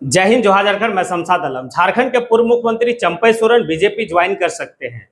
जय हिंद, जोहार झारखंड। मैं शमशाद आलम। झारखंड के पूर्व मुख्यमंत्री चंपई सोरेन बीजेपी ज्वाइन कर सकते हैं।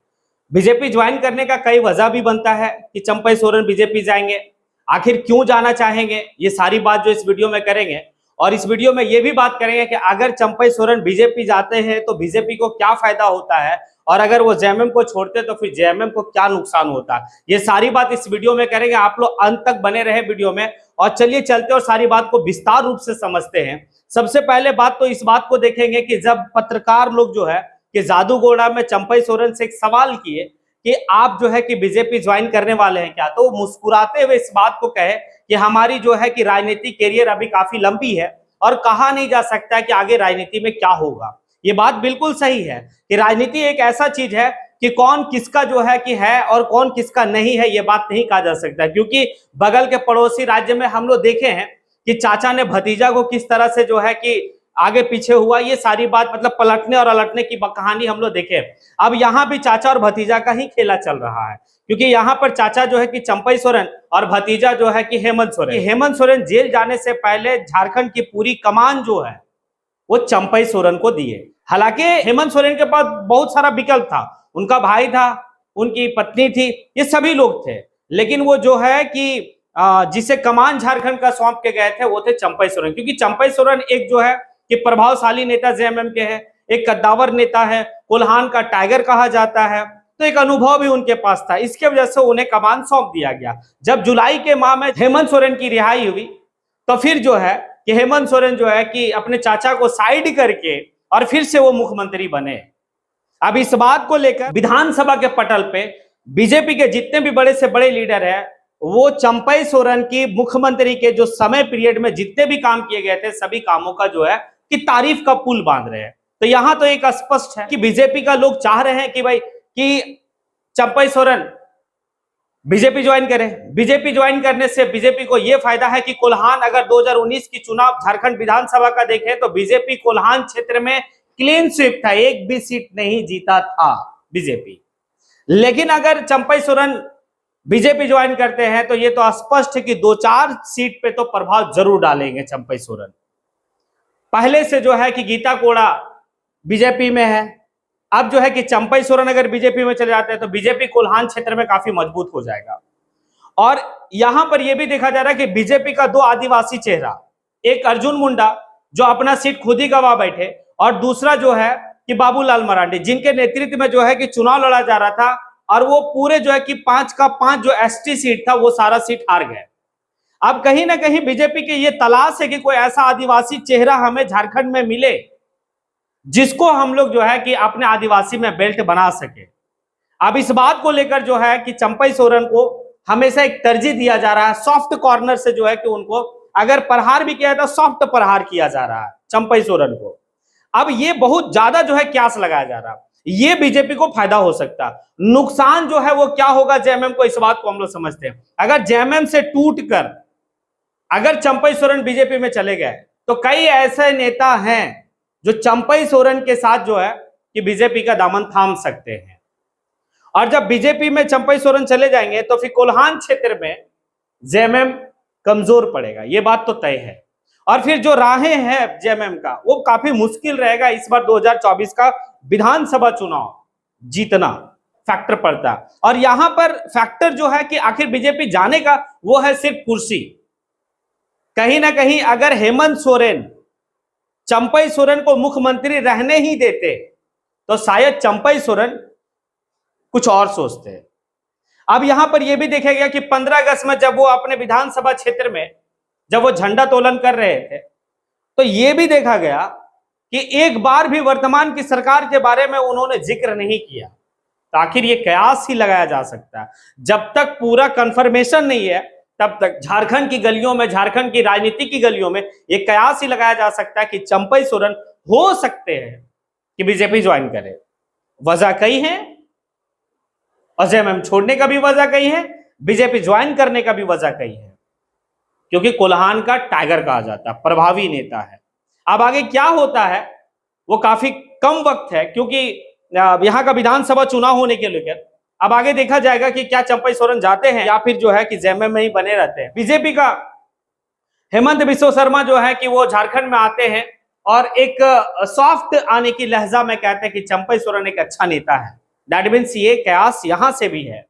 बीजेपी ज्वाइन करने का कई वजह भी बनता है कि चंपई सोरेन बीजेपी जाएंगे। आखिर क्यों जाना चाहेंगे, ये सारी बात जो इस वीडियो में करेंगे। और इस वीडियो में ये भी बात करेंगे कि अगर चंपई सोरेन बीजेपी जाते हैं तो बीजेपी को क्या फायदा होता है, और अगर वो जेएमएम को छोड़ते तो फिर जेएमएम को क्या नुकसान होता है। ये सारी बात इस वीडियो में करेंगे। आप लोग अंत तक बने रहे वीडियो में, और चलिए चलते और सारी बात को विस्तार रूप से समझते हैं। सबसे पहले बात तो इस बात को देखेंगे कि जब पत्रकार लोग जो है कि जादूगोड़ा में चंपई सोरेन से एक सवाल किए कि आप जो है कि बीजेपी ज्वाइन करने वाले हैं क्या, तो वो मुस्कुराते हुए इस बात को कहे कि हमारी जो है कि राजनीतिक कैरियर अभी काफी लंबी है और कहा नहीं जा सकता है कि आगे राजनीति में क्या होगा। ये बात बिल्कुल सही है कि राजनीति एक ऐसा चीज है कि कौन किसका जो है कि है और कौन किसका नहीं है, ये बात नहीं कहा जा सकता, क्योंकि बगल के पड़ोसी राज्य में हम लोग देखे हैं कि चाचा ने भतीजा को किस तरह से जो है कि आगे पीछे हुआ। ये सारी बात मतलब पलटने और अलटने की कहानी हम लोग देखे। अब यहाँ भी चाचा और भतीजा का ही खेला चल रहा है, क्योंकि यहाँ पर चाचा जो है कि चंपई सोरेन और भतीजा जो है कि हेमंत सोरेन। हेमंत सोरेन जेल जाने से पहले झारखंड की पूरी कमान जो है वो चंपई सोरेन को दिए। हालांकि हेमंत सोरेन के पास बहुत सारा विकल्प था, उनका भाई था, उनकी पत्नी थी, ये सभी लोग थे, लेकिन वो जो है कि जिसे कमान झारखंड का सौंप के गए थे वो थे चंपई सोरेन। क्योंकि चंपई सोरेन एक जो है कि प्रभावशाली नेता जेएमएम के हैं, एक कद्दावर नेता है, कोल्हान का टाइगर कहा जाता है, तो एक अनुभव भी उनके पास था। इसके वजह से उन्हें कमान सौंप दिया गया। जब जुलाई के माह में हेमंत सोरेन की रिहाई हुई तो फिर जो है कि हेमंत सोरेन जो है कि अपने चाचा को साइड करके और फिर से वो मुख्यमंत्री बने। अब इस बात को लेकर विधानसभा के पटल पे बीजेपी के जितने भी बड़े से बड़े लीडर हैं वो चंपई सोरेन की मुख्यमंत्री के जो समय पीरियड में जितने भी काम किए गए थे सभी कामों का जो है कि तारीफ का पुल बांध रहे हैं। तो यहां तो एक स्पष्ट है कि बीजेपी का लोग चाह रहे हैं कि भाई कि चंपई सोरेन बीजेपी ज्वाइन करे। बीजेपी ज्वाइन करने से बीजेपी को यह फायदा है कि कोल्हान, अगर 2019 की चुनाव झारखंड विधानसभा का देखें तो बीजेपी कोल्हान क्षेत्र में क्लीन स्वीप था, एक भी सीट नहीं जीता था बीजेपी। लेकिन अगर चंपई सोरेन बीजेपी ज्वाइन करते हैं तो ये तो स्पष्ट है कि 2-4 सीट पे तो प्रभाव जरूर डालेंगे चंपई सोरेन। पहले से जो है कि गीता कोड़ा बीजेपी में है, अब जो है कि चंपई सोरेन अगर बीजेपी में चले जाते हैं तो बीजेपी कोल्हान क्षेत्र में काफी मजबूत हो जाएगा। और यहां पर यह भी देखा जा रहा है कि बीजेपी का 2 आदिवासी चेहरा, एक अर्जुन मुंडा जो अपना सीट खुद ही गवा बैठे, और दूसरा जो है कि बाबूलाल मरांडी, जिनके नेतृत्व में जो है कि चुनाव लड़ा जा रहा था, और वो पूरे जो है कि 5 का 5 जो एसटी सीट था वो सारा सीट हार गए। अब कहीं ना कहीं बीजेपी की ये तलाश है कि कोई ऐसा आदिवासी चेहरा हमें झारखंड में मिले जिसको हम लोग जो है कि अपने आदिवासी में बेल्ट बना सके। अब इस बात को लेकर जो है कि चंपई सोरेन को हमेशा एक तरजीह दिया जा रहा है, सॉफ्ट कॉर्नर से जो है कि उनको अगर प्रहार भी किया तो सॉफ्ट प्रहार किया जा रहा है चंपई सोरेन को। अब ये बहुत ज्यादा जो है क्यास लगाया जा रहा है, ये बीजेपी को फायदा हो सकता है। नुकसान जो है वो क्या होगा जेएमएम को, इस बात को हम लोग समझते हैं। अगर जेएमएम से टूटकर अगर चंपई सोरेन बीजेपी में चले गए तो कई ऐसे नेता हैं जो चंपई सोरेन के साथ जो है कि बीजेपी का दामन थाम सकते हैं। और जब बीजेपी में चंपई सोरेन चले जाएंगे तो फिर कोल्हान क्षेत्र में जेएमएम कमजोर पड़ेगा, ये बात तो तय है। और फिर जो राहें हैं जेएमएम का वो काफी मुश्किल रहेगा। इस बार 2024 का विधानसभा चुनाव जीतना फैक्टर पड़ता है, और यहां पर फैक्टर जो है कि आखिर बीजेपी जाने का वो है सिर्फ कुर्सी। कहीं ना कहीं अगर हेमंत सोरेन चंपई सोरेन को मुख्यमंत्री रहने ही देते तो शायद चंपई सोरेन कुछ और सोचते हैं। अब यहां पर यह भी देखा गया कि 15 अगस्त में जब वो अपने विधानसभा क्षेत्र में जब वो झंडा तोलन कर रहे थे तो यह भी देखा गया कि एक बार भी वर्तमान की सरकार के बारे में उन्होंने जिक्र नहीं किया। तो आखिर ये कयास ही लगाया जा सकता है, जब तक पूरा कंफर्मेशन नहीं है तब तक झारखंड की गलियों में, झारखंड की राजनीति की गलियों में ये कयास ही लगाया जा सकता है कि चंपई सोरेन हो सकते हैं कि बीजेपी ज्वाइन करे। वजह कई है, और जेएमएम छोड़ने का भी वजह कई है, बीजेपी ज्वाइन करने का भी वजह कई है, क्योंकि कोल्हान का टाइगर कहा जाता है, प्रभावी नेता है। अब आगे क्या होता है वो काफी कम वक्त है, क्योंकि यहां का विधानसभा चुनाव होने के लेकर अब आगे देखा जाएगा कि क्या चंपई सोरेन जाते हैं या फिर जो है कि जेएमएम में ही बने रहते हैं। बीजेपी का हेमंत बिस्व शर्मा जो है कि वो झारखंड में आते हैं और एक सॉफ्ट आने की लहजा में कहते हैं कि चंपई सोरेन एक अच्छा नेता है। दैट मीन्स ये कयास यहां से भी है।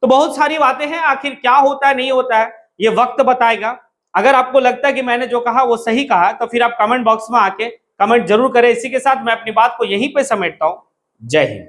तो बहुत सारी बातें हैं, आखिर क्या होता है नहीं होता है ये वक्त बताएगा। अगर आपको लगता है कि मैंने जो कहा वो सही कहा तो फिर आप कमेंट बॉक्स में आके कमेंट जरूर करें। इसी के साथ मैं अपनी बात को यहीं पे समेटता हूं। जय हिंद।